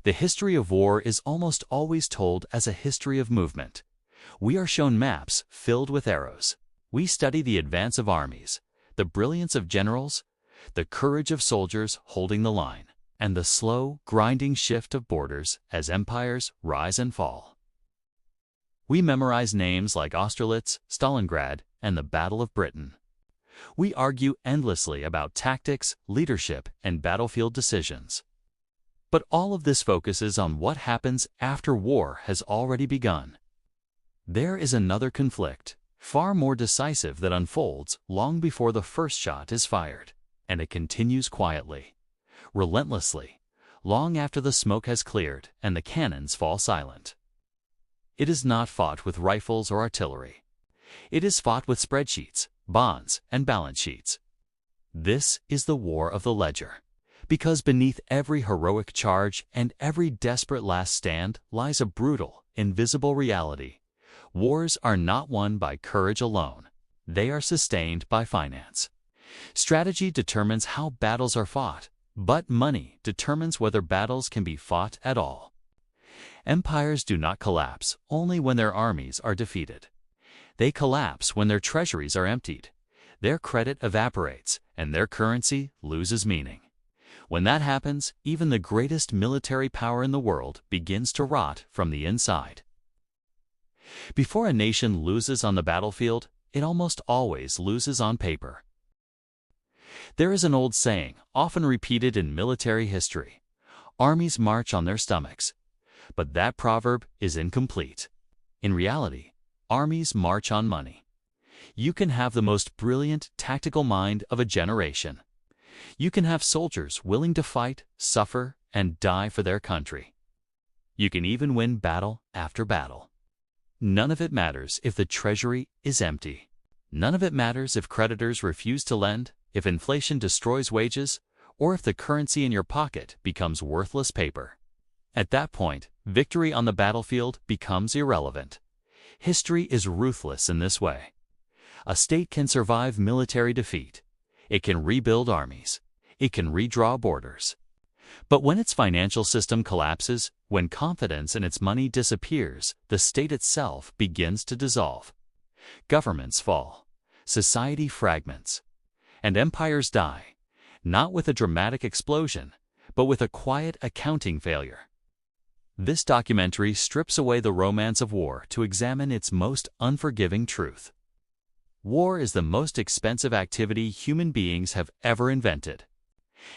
The history of war is almost always told as a history of movement. We are shown maps filled with arrows. We study the advance of armies, the brilliance of generals, the courage of soldiers holding the line, and the slow, grinding shift of borders as empires rise and fall. We memorize names like Austerlitz, Stalingrad, and the Battle of Britain. We argue endlessly about tactics, leadership, and battlefield decisions. But all of this focuses on what happens after war has already begun. There is another conflict, far more decisive, that unfolds long before the first shot is fired, and it continues quietly, relentlessly, long after the smoke has cleared and the cannons fall silent. It is not fought with rifles or artillery. It is fought with spreadsheets, bonds, and balance sheets. This is the war of the ledger, because beneath every heroic charge and every desperate last stand lies a brutal, invisible reality. Wars are not won by courage alone. They are sustained by finance. Strategy determines how battles are fought, but money determines whether battles can be fought at all. Empires do not collapse only when their armies are defeated. They collapse when their treasuries are emptied, their credit evaporates, and their currency loses meaning. When that happens, even the greatest military power in the world begins to rot from the inside. Before a nation loses on the battlefield, it almost always loses on paper. There is an old saying, often repeated in military history: armies march on their stomachs. But that proverb is incomplete. In reality, armies march on money. You can have the most brilliant tactical mind of a generation. You can have soldiers willing to fight, suffer, and die for their country. You can even win battle after battle. None of it matters if the treasury is empty. None of it matters if creditors refuse to lend, if inflation destroys wages, or if the currency in your pocket becomes worthless paper. At that point, victory on the battlefield becomes irrelevant. History is ruthless in this way. A state can survive military defeat. It can rebuild armies. It can redraw borders. But when its financial system collapses, when confidence in its money disappears, the state itself begins to dissolve. Governments fall. Society fragments. And empires die, not with a dramatic explosion, but with a quiet accounting failure. This documentary strips away the romance of war to examine its most unforgiving truth. War is the most expensive activity human beings have ever invented.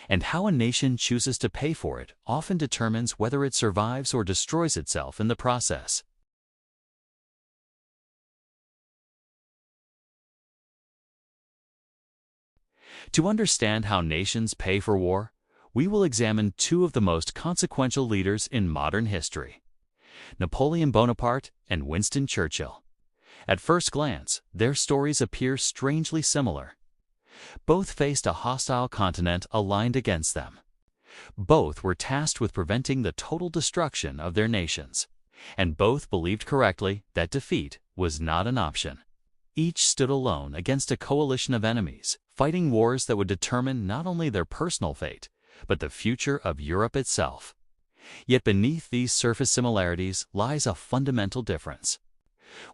And how a nation chooses to pay for it often determines whether it survives or destroys itself in the process. To understand how nations pay for war, we will examine two of the most consequential leaders in modern history: Napoleon Bonaparte and Winston Churchill. At first glance, their stories appear strangely similar. Both faced a hostile continent aligned against them. Both were tasked with preventing the total destruction of their nations, and both believed correctly that defeat was not an option. Each stood alone against a coalition of enemies, fighting wars that would determine not only their personal fate, but the future of Europe itself. Yet beneath these surface similarities lies a fundamental difference.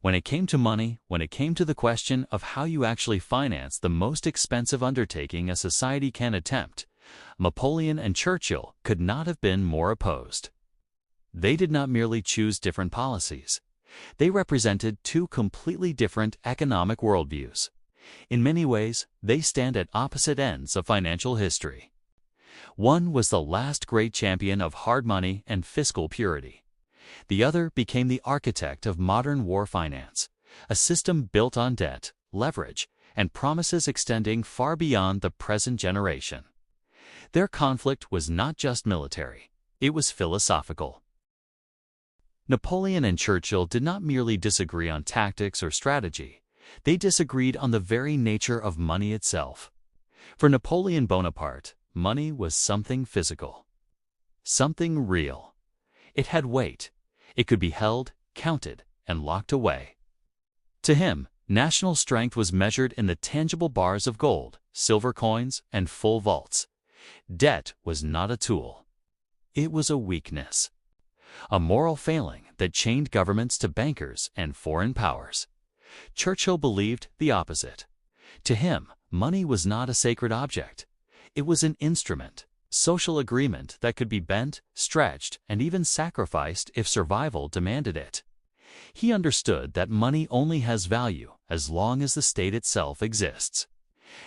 When it came to money, when it came to the question of how you actually finance the most expensive undertaking a society can attempt, Napoleon and Churchill could not have been more opposed. They did not merely choose different policies. They represented two completely different economic worldviews. In many ways, they stand at opposite ends of financial history. One was the last great champion of hard money and fiscal purity. The other became the architect of modern war finance, a system built on debt, leverage, and promises extending far beyond the present generation. Their conflict was not just military, it was philosophical. Napoleon and Churchill did not merely disagree on tactics or strategy, they disagreed on the very nature of money itself. For Napoleon Bonaparte, money was something physical, something real. It had weight. It could be held, counted, and locked away. To him, national strength was measured in the tangible bars of gold, silver coins, and full vaults. Debt was not a tool. It was a weakness, a moral failing that chained governments to bankers and foreign powers. Churchill believed the opposite. To him, money was not a sacred object. It was an instrument, social agreement that could be bent, stretched, and even sacrificed if survival demanded it. He understood that money only has value as long as the state itself exists.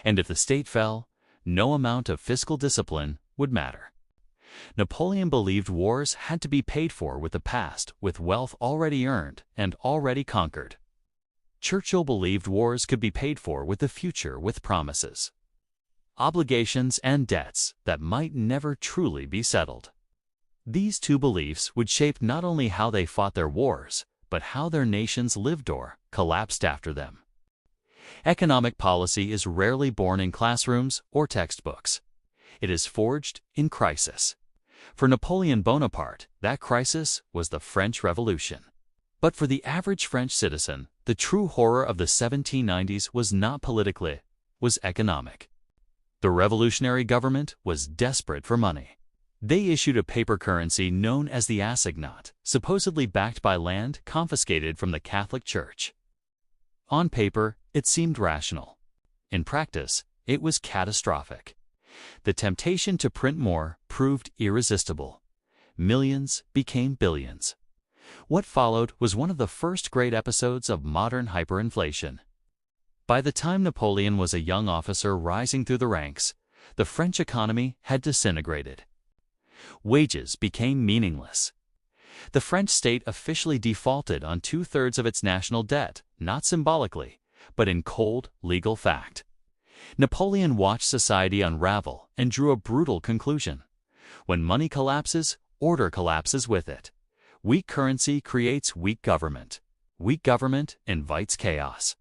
And if the state fell, no amount of fiscal discipline would matter. Napoleon believed wars had to be paid for with the past, with wealth already earned and already conquered. Churchill believed wars could be paid for with the future, with promises, obligations, and debts that might never truly be settled. These two beliefs would shape not only how they fought their wars, but how their nations lived or collapsed after them. Economic policy is rarely born in classrooms or textbooks. It is forged in crisis. For Napoleon Bonaparte, that crisis was the French Revolution. But for the average French citizen, the true horror of the 1790s was not political, it was economic. The revolutionary government was desperate for money. They issued a paper currency known as the assignat, supposedly backed by land confiscated from the Catholic Church. On paper, it seemed rational. In practice, it was catastrophic. The temptation to print more proved irresistible. Millions became billions. What followed was one of the first great episodes of modern hyperinflation. By the time Napoleon was a young officer rising through the ranks, the French economy had disintegrated. Wages became meaningless. The French state officially defaulted on 2/3 of its national debt, not symbolically, but in cold, legal fact. Napoleon watched society unravel and drew a brutal conclusion. When money collapses, order collapses with it. Weak currency creates weak government. Weak government invites chaos.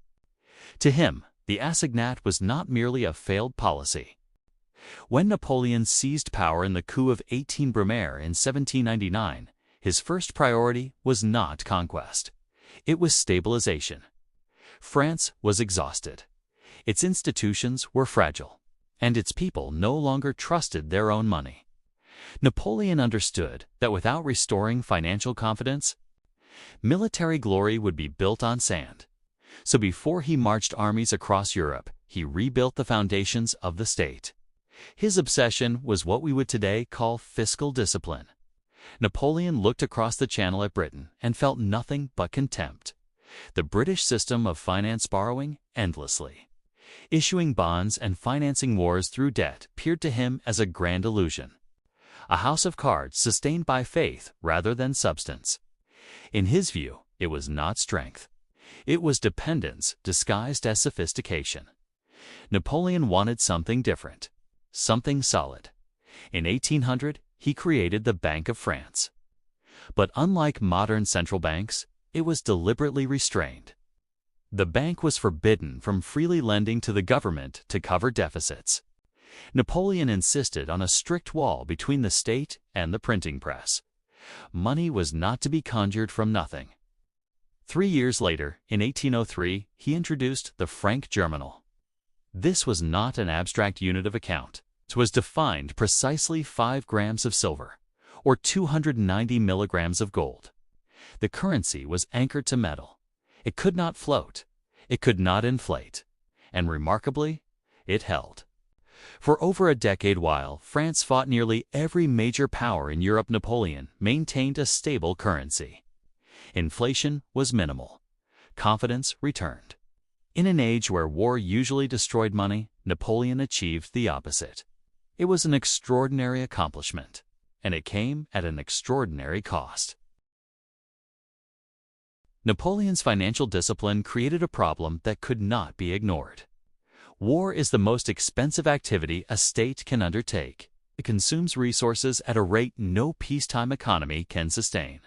To him, the assignat was not merely a failed policy. When Napoleon seized power in the coup of 18 Brumaire in 1799, his first priority was not conquest. It was stabilization. France was exhausted. Its institutions were fragile, and its people no longer trusted their own money. Napoleon understood that without restoring financial confidence, military glory would be built on sand. So before he marched armies across Europe, he rebuilt the foundations of the state. His obsession was what we would today call fiscal discipline. Napoleon looked across the Channel at Britain and felt nothing but contempt. The British system of finance borrowing endlessly, issuing bonds and financing wars through debt appeared to him as a grand illusion. A house of cards sustained by faith rather than substance. In his view, it was not strength. It was dependence disguised as sophistication. Napoleon wanted something different, something solid. In 1800, he created the Bank of France. But unlike modern central banks, it was deliberately restrained. The bank was forbidden from freely lending to the government to cover deficits. Napoleon insisted on a strict wall between the state and the printing press. Money was not to be conjured from nothing. 3 years later, in 1803, he introduced the franc germinal. This was not an abstract unit of account. It was defined precisely 5 grams of silver, or 290 milligrams of gold. The currency was anchored to metal. It could not float. It could not inflate. And remarkably, it held. For over a decade while France fought nearly every major power in Europe, Napoleon maintained a stable currency. Inflation was minimal. Confidence returned. In an age where war usually destroyed money, Napoleon achieved the opposite. It was an extraordinary accomplishment, and it came at an extraordinary cost. Napoleon's financial discipline created a problem that could not be ignored. War is the most expensive activity a state can undertake. It consumes resources at a rate no peacetime economy can sustain.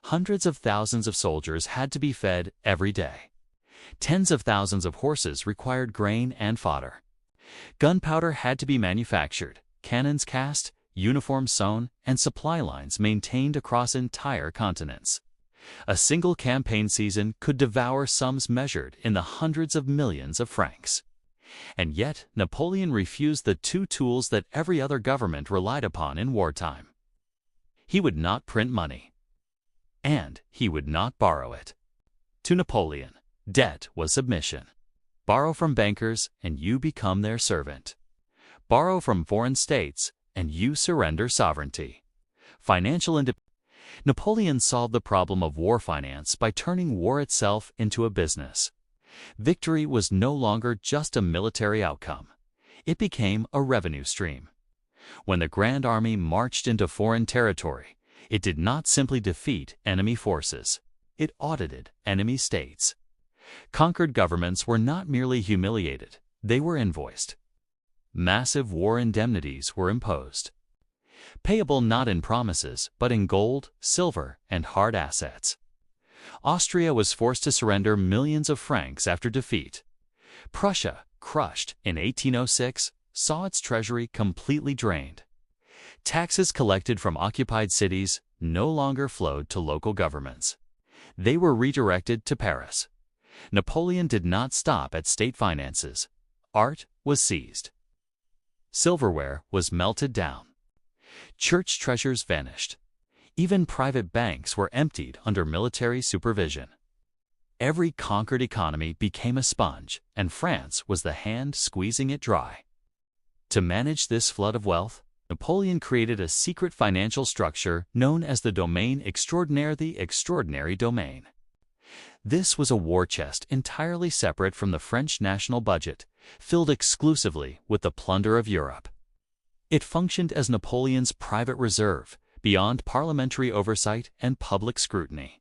Hundreds of thousands of soldiers had to be fed every day. Tens of thousands of horses required grain and fodder. Gunpowder had to be manufactured, cannons cast, uniforms sewn, and supply lines maintained across entire continents. A single campaign season could devour sums measured in the hundreds of millions of francs. And yet, Napoleon refused the two tools that every other government relied upon in wartime: He would not print money, and he would not borrow it. To Napoleon, debt was submission. Borrow from bankers, and you become their servant. Borrow from foreign states, and you surrender sovereignty. Financial independence. Napoleon solved the problem of war finance by turning war itself into a business. Victory was no longer just a military outcome. It became a revenue stream. When the Grand Army marched into foreign territory, it did not simply defeat enemy forces. It audited enemy states. Conquered governments were not merely humiliated, they were invoiced. Massive war indemnities were imposed, payable not in promises, but in gold, silver, and hard assets. Austria was forced to surrender millions of francs after defeat. Prussia, crushed in 1806, saw its treasury completely drained. Taxes collected from occupied cities no longer flowed to local governments. They were redirected to Paris. Napoleon did not stop at state finances. Art was seized. Silverware was melted down. Church treasures vanished. Even private banks were emptied under military supervision. Every conquered economy became a sponge, and France was the hand squeezing it dry. To manage this flood of wealth, Napoleon created a secret financial structure known as the domaine extraordinaire, the extraordinary domain. This was a war chest entirely separate from the French national budget, filled exclusively with the plunder of Europe. It functioned as Napoleon's private reserve, beyond parliamentary oversight and public scrutiny.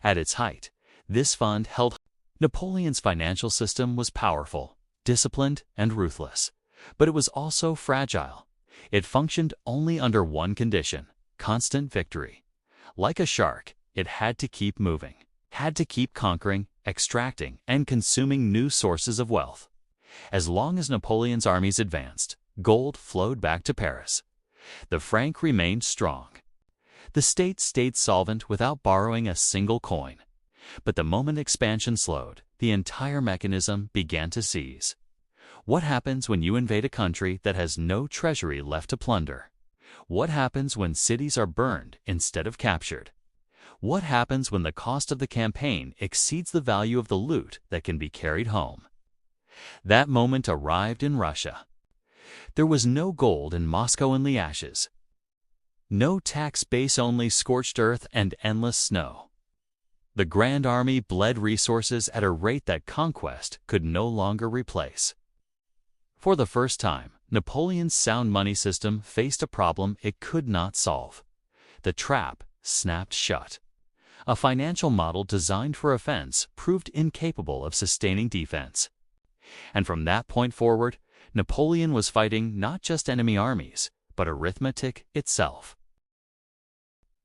At its height, this fund held. Napoleon's financial system was powerful, disciplined, and ruthless, but it was also fragile. It functioned only under one condition: constant victory. Like a shark, it had to keep moving, had to keep conquering, extracting, and consuming new sources of wealth. As long as Napoleon's armies advanced, gold flowed back to Paris. The franc remained strong. The state stayed solvent without borrowing a single coin. But the moment expansion slowed, the entire mechanism began to seize. What happens when you invade a country that has no treasury left to plunder? What happens when cities are burned instead of captured? What happens when the cost of the campaign exceeds the value of the loot that can be carried home? That moment arrived in Russia. There was no gold in Moscow and Lièges. No tax base, only scorched earth and endless snow. The Grand Army bled resources at a rate that conquest could no longer replace. For the first time, Napoleon's sound money system faced a problem it could not solve. The trap snapped shut. A financial model designed for offense proved incapable of sustaining defense. And from that point forward, Napoleon was fighting not just enemy armies, but arithmetic itself.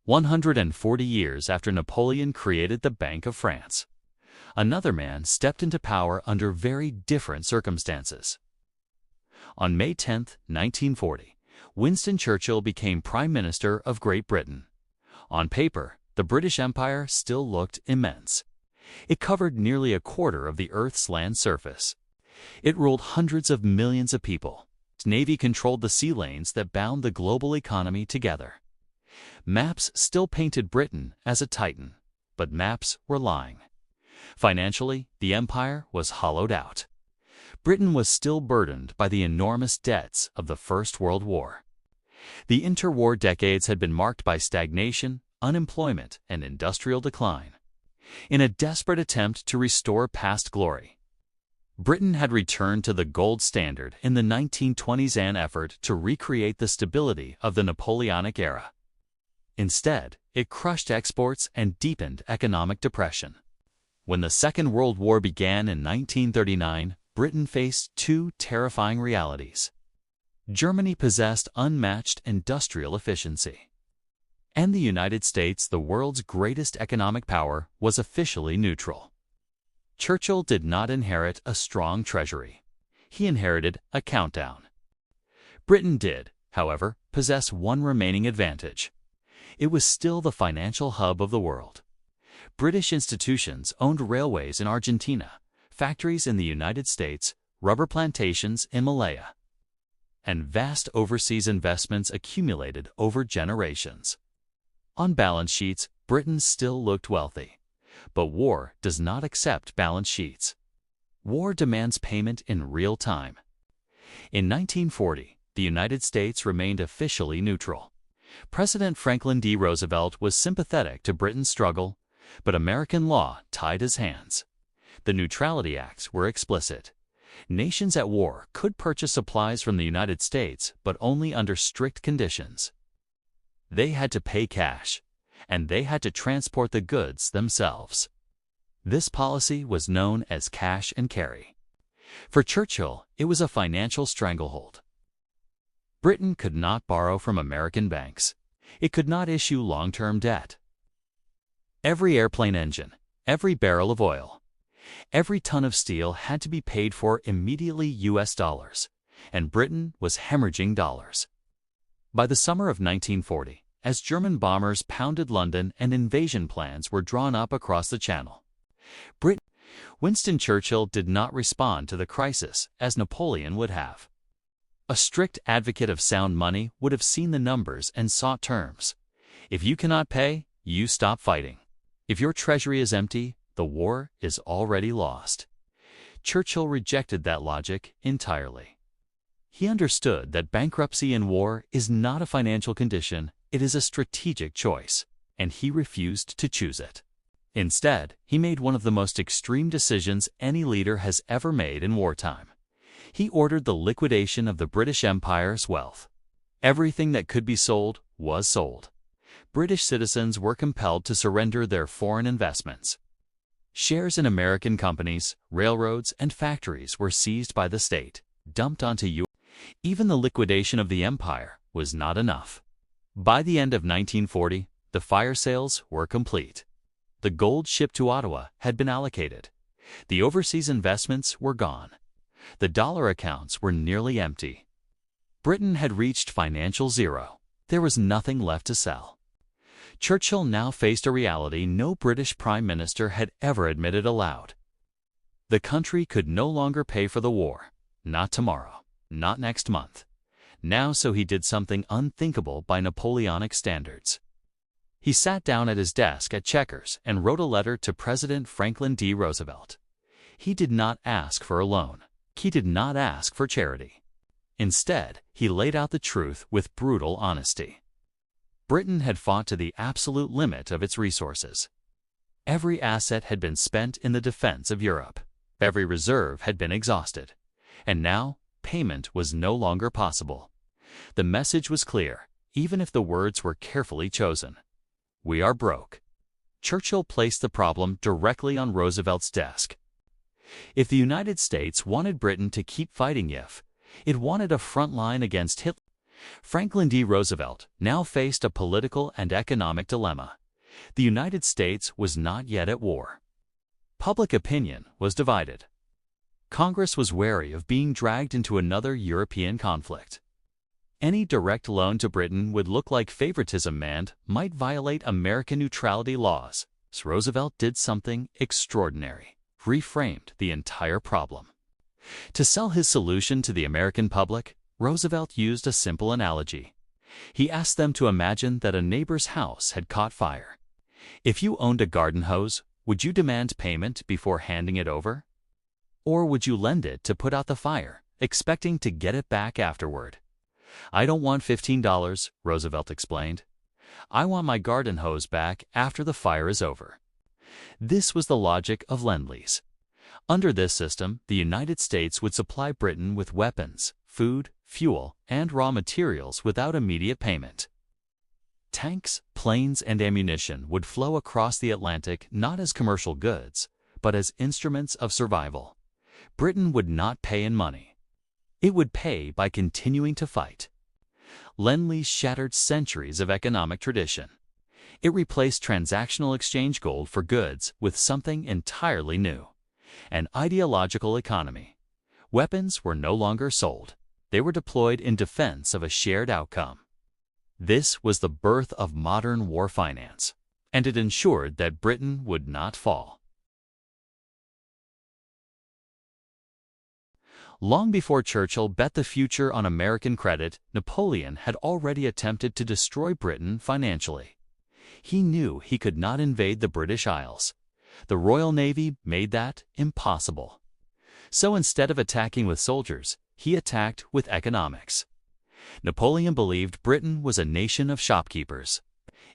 140 years after Napoleon created the Bank of France, another man stepped into power under very different circumstances. On May 10, 1940, Winston Churchill became Prime Minister of Great Britain. On paper, the British Empire still looked immense. It covered nearly a quarter of the Earth's land surface. It ruled hundreds of millions of people. Its navy controlled the sea lanes that bound the global economy together. Maps still painted Britain as a titan, but maps were lying. Financially, the empire was hollowed out. Britain was still burdened by the enormous debts of the First World War. The interwar decades had been marked by stagnation, unemployment, and industrial decline. In a desperate attempt to restore past glory, Britain had returned to the gold standard in the 1920s, an effort to recreate the stability of the Napoleonic era. Instead, it crushed exports and deepened economic depression. When the Second World War began in 1939, Britain faced two terrifying realities. Germany possessed unmatched industrial efficiency, and the United States, the world's greatest economic power, was officially neutral. Churchill did not inherit a strong treasury. He inherited a countdown. Britain did, however, possess one remaining advantage. It was still the financial hub of the world. British institutions owned railways in Argentina, factories in the United States, rubber plantations in Malaya, and vast overseas investments accumulated over generations. On balance sheets, Britain still looked wealthy. But war does not accept balance sheets. War demands payment in real time. In 1940, the United States remained officially neutral. President Franklin D. Roosevelt was sympathetic to Britain's struggle, but American law tied his hands. The Neutrality Acts were explicit. Nations at war could purchase supplies from the United States, but only under strict conditions. They had to pay cash, and they had to transport the goods themselves. This policy was known as cash and carry. For Churchill, it was a financial stranglehold. Britain could not borrow from American banks. It could not issue long-term debt. Every airplane engine, every barrel of oil, every ton of steel had to be paid for immediately US dollars, and Britain was hemorrhaging dollars. By the summer of 1940, as German bombers pounded London and invasion plans were drawn up across the Channel, Winston Churchill did not respond to the crisis as Napoleon would have. A strict advocate of sound money would have seen the numbers and sought terms. If you cannot pay, you stop fighting. If your treasury is empty, the war is already lost. Churchill rejected that logic entirely. He understood that bankruptcy in war is not a financial condition, it is a strategic choice, and he refused to choose it. Instead, he made one of the most extreme decisions any leader has ever made in wartime. He ordered the liquidation of the British Empire's wealth. Everything that could be sold was sold. British citizens were compelled to surrender their foreign investments. Shares in American companies, railroads, and factories were seized by the state, dumped onto U.S. Even the liquidation of the empire was not enough. By the end of 1940, the fire sales were complete. The gold shipped to Ottawa had been allocated. The overseas investments were gone. The dollar accounts were nearly empty. Britain had reached financial zero. There was nothing left to sell. Churchill now faced a reality no British Prime Minister had ever admitted aloud. The country could no longer pay for the war. Not tomorrow. Not next month. Now, so he did something unthinkable by Napoleonic standards. He sat down at his desk at Chequers and wrote a letter to President Franklin D. Roosevelt. He did not ask for a loan. He did not ask for charity. Instead, he laid out the truth with brutal honesty. Britain had fought to the absolute limit of its resources. Every asset had been spent in the defense of Europe. Every reserve had been exhausted. And now, payment was no longer possible. The message was clear, even if the words were carefully chosen. We are broke. Churchill placed the problem directly on Roosevelt's desk. If the United States wanted Britain to keep fighting, if it wanted a front line against Hitler, Franklin D. Roosevelt now faced a political and economic dilemma. The United States was not yet at war. Public opinion was divided. Congress was wary of being dragged into another European conflict. Any direct loan to Britain would look like favoritism and might violate American neutrality laws. So Roosevelt did something extraordinary. Reframed the entire problem. To sell his solution to the American public, Roosevelt used a simple analogy. He asked them to imagine that a neighbor's house had caught fire. If you owned a garden hose, would you demand payment before handing it over? Or would you lend it to put out the fire, expecting to get it back afterward? I don't want $15, Roosevelt explained. I want my garden hose back after the fire is over. This was the logic of Lend-Lease. Under this system, the United States would supply Britain with weapons, food, fuel, and raw materials without immediate payment. Tanks, planes, and ammunition would flow across the Atlantic not as commercial goods, but as instruments of survival. Britain would not pay in money. It would pay by continuing to fight. Lend-Lease shattered centuries of economic tradition. It replaced transactional exchange gold for goods with something entirely new. An ideological economy. Weapons were no longer sold. They were deployed in defense of a shared outcome. This was the birth of modern war finance, and it ensured that Britain would not fall. Long before Churchill bet the future on American credit, Napoleon had already attempted to destroy Britain financially. He knew he could not invade the British Isles. The Royal Navy made that impossible. So instead of attacking with soldiers, he attacked with economics. Napoleon believed Britain was a nation of shopkeepers.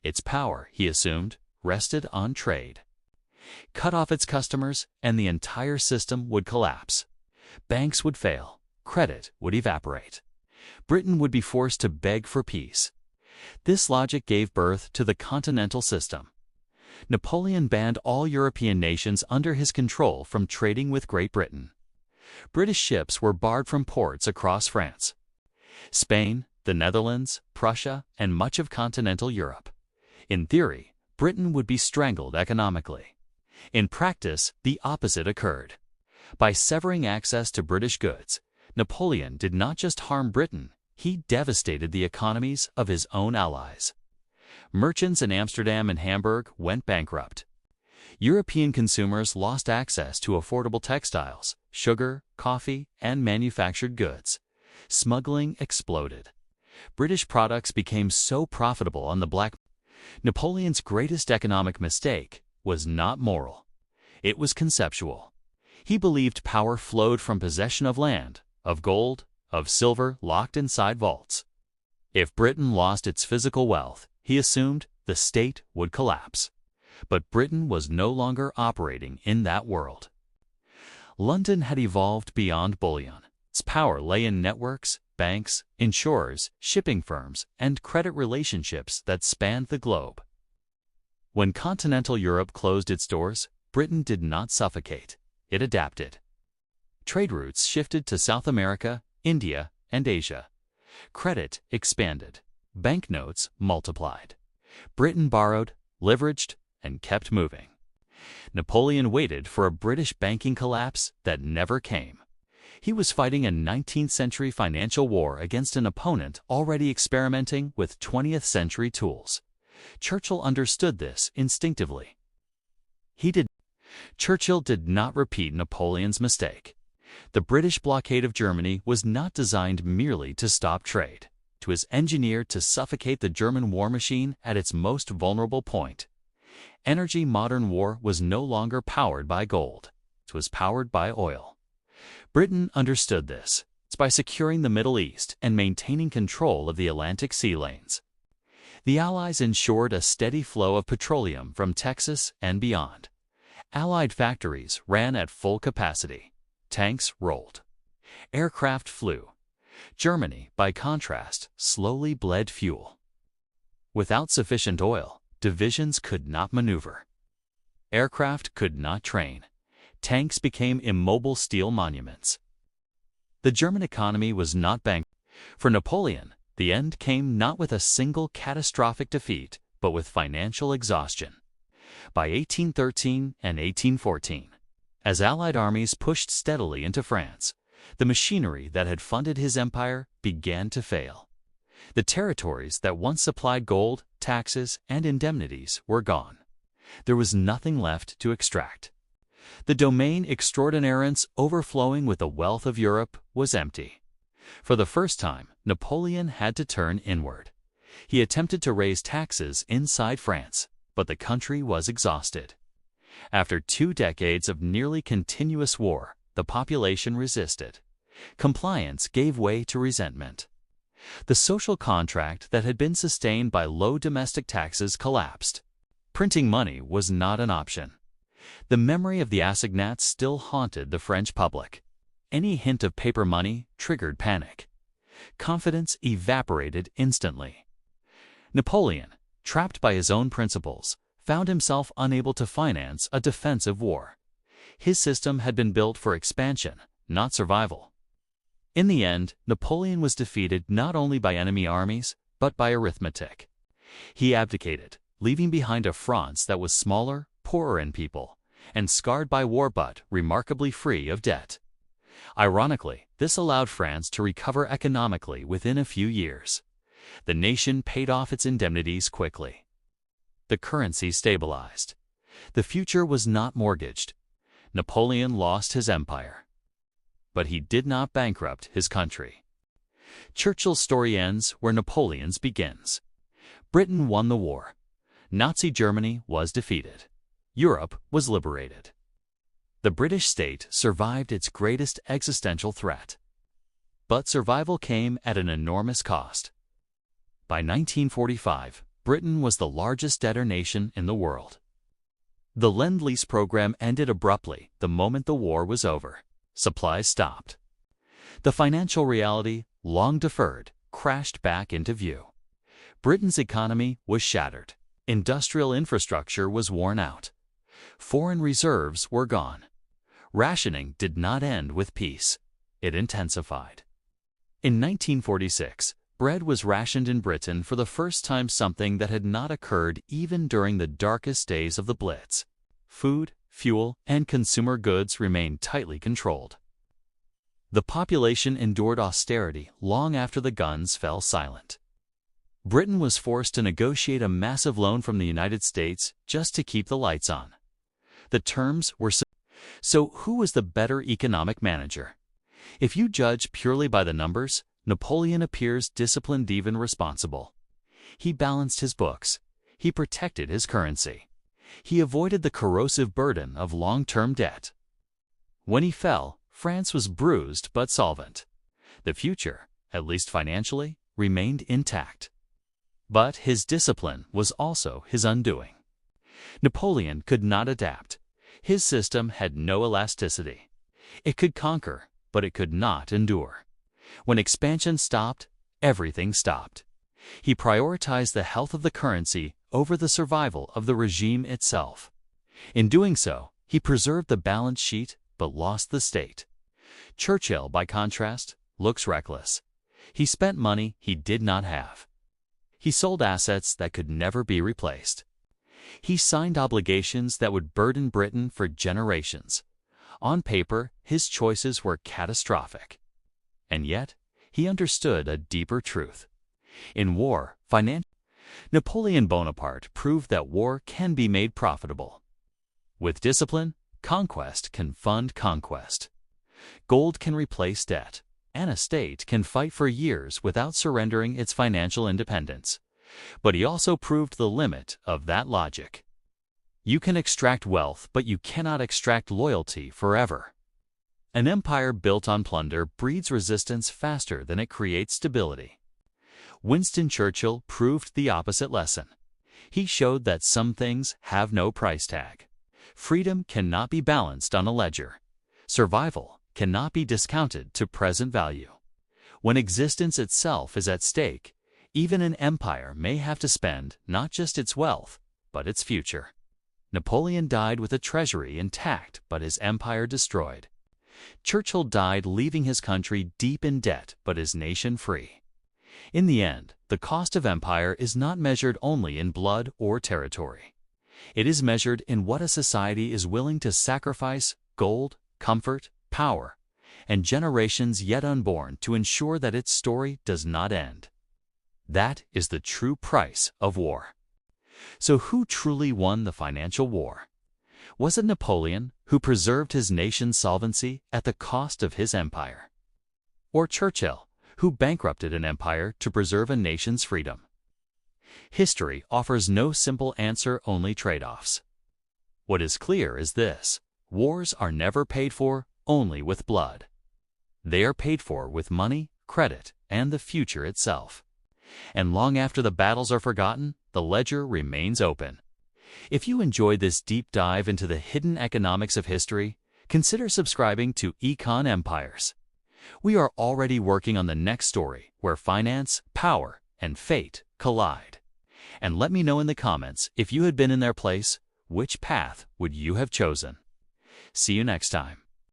Its power, he assumed, rested on trade. Cut off its customers, and the entire system would collapse. Banks would fail, credit would evaporate. Britain would be forced to beg for peace. This logic gave birth to the continental system. Napoleon banned all European nations under his control from trading with Great Britain. British ships were barred from ports across France, Spain, the Netherlands, Prussia, and much of continental Europe. In theory, Britain would be strangled economically. In practice, the opposite occurred. By severing access to British goods, Napoleon did not just harm Britain, he devastated the economies of his own allies. Merchants in Amsterdam and Hamburg went bankrupt. European consumers lost access to affordable textiles, sugar, coffee, and manufactured goods. Smuggling exploded. British products became so profitable on the black market. Napoleon's greatest economic mistake was not moral. It was conceptual. He believed power flowed from possession of land, of gold, of silver locked inside vaults. If Britain lost its physical wealth, he assumed the state would collapse. But Britain was no longer operating in that world. London had evolved beyond bullion. Its power lay in networks, banks, insurers, shipping firms, and credit relationships that spanned the globe. When continental Europe closed its doors, Britain did not suffocate. It adapted. Trade routes shifted to South America, India, and Asia. Credit expanded. Banknotes multiplied. Britain borrowed, leveraged, and kept moving. Napoleon waited for a British banking collapse that never came. He was fighting a 19th-century financial war against an opponent already experimenting with 20th-century tools. Churchill understood this instinctively. Churchill did not repeat Napoleon's mistake. The British blockade of Germany was not designed merely to stop trade. It was engineered to suffocate the German war machine at its most vulnerable point. Modern war was no longer powered by gold. It was powered by oil. Britain understood this. It's by securing the Middle East and maintaining control of the Atlantic sea lanes. The Allies ensured a steady flow of petroleum from Texas and beyond. Allied factories ran at full capacity. Tanks rolled. Aircraft flew. Germany, by contrast, slowly bled fuel. Without sufficient oil, divisions could not maneuver. Aircraft could not train. Tanks became immobile steel monuments. The German economy was not bankrupt. For Napoleon, the end came not with a single catastrophic defeat, but with financial exhaustion. By 1813 and 1814, as Allied armies pushed steadily into France, the machinery that had funded his empire began to fail. The territories that once supplied gold, taxes, and indemnities were gone. There was nothing left to extract. The domaine extraordinairement overflowing with the wealth of Europe was empty. For the first time, Napoleon had to turn inward. He attempted to raise taxes inside France, but the country was exhausted. After 2 decades of nearly continuous war, the population resisted. Compliance gave way to resentment. The social contract that had been sustained by low domestic taxes collapsed. Printing money was not an option. The memory of the assignats still haunted the French public. Any hint of paper money triggered panic. Confidence evaporated instantly. Napoleon, trapped by his own principles, found himself unable to finance a defensive war. His system had been built for expansion, not survival. In the end, Napoleon was defeated not only by enemy armies, but by arithmetic. He abdicated, leaving behind a France that was smaller, poorer in people, and scarred by war but remarkably free of debt. Ironically, this allowed France to recover economically within a few years. The nation paid off its indemnities quickly. The currency stabilized. The future was not mortgaged. Napoleon lost his empire. But he did not bankrupt his country. Churchill's story ends where Napoleon's begins. Britain won the war. Nazi Germany was defeated. Europe was liberated. The British state survived its greatest existential threat. But survival came at an enormous cost. By 1945, Britain was the largest debtor nation in the world. The Lend-Lease program ended abruptly the moment the war was over. Supplies stopped. The financial reality, long deferred, crashed back into view. Britain's economy was shattered. Industrial infrastructure was worn out. Foreign reserves were gone. Rationing did not end with peace. It intensified. In 1946, bread was rationed in Britain for the first time, something that had not occurred even during the darkest days of the Blitz. Food, fuel, and consumer goods remained tightly controlled. The population endured austerity long after the guns fell silent. Britain was forced to negotiate a massive loan from the United States just to keep the lights on. The terms were so who was the better economic manager? If you judge purely by the numbers, Napoleon appears disciplined, even responsible. He balanced his books. He protected his currency. He avoided the corrosive burden of long-term debt. When he fell, France was bruised but solvent. The future, at least financially, remained intact. But his discipline was also his undoing. Napoleon could not adapt. His system had no elasticity. It could conquer, but it could not endure. When expansion stopped, everything stopped. He prioritized the health of the currency over the survival of the regime itself. In doing so, he preserved the balance sheet but lost the state. Churchill, by contrast, looks reckless. He spent money he did not have. He sold assets that could never be replaced. He signed obligations that would burden Britain for generations. On paper, his choices were catastrophic. And yet, he understood a deeper truth. In war, Napoleon Bonaparte proved that war can be made profitable. With discipline, conquest can fund conquest. Gold can replace debt, and a state can fight for years without surrendering its financial independence. But he also proved the limit of that logic. You can extract wealth, but you cannot extract loyalty forever. An empire built on plunder breeds resistance faster than it creates stability. Winston Churchill proved the opposite lesson. He showed that some things have no price tag. Freedom cannot be balanced on a ledger. Survival cannot be discounted to present value. When existence itself is at stake, even an empire may have to spend not just its wealth, but its future. Napoleon died with a treasury intact, but his empire destroyed. Churchill died leaving his country deep in debt, but his nation free. In the end, the cost of empire is not measured only in blood or territory. It is measured in what a society is willing to sacrifice: gold, comfort, power, and generations yet unborn to ensure that its story does not end. That is the true price of war. So who truly won the financial war? Was it Napoleon, who preserved his nation's solvency at the cost of his empire? Or Churchill, who bankrupted an empire to preserve a nation's freedom? History offers no simple answer, only trade-offs. What is clear is this: wars are never paid for only with blood. They are paid for with money, credit, and the future itself. And long after the battles are forgotten, the ledger remains open. If you enjoyed this deep dive into the hidden economics of history, consider subscribing to Econ Empires. We are already working on the next story where finance, power, and fate collide. And let me know in the comments, if you had been in their place, which path would you have chosen? See you next time.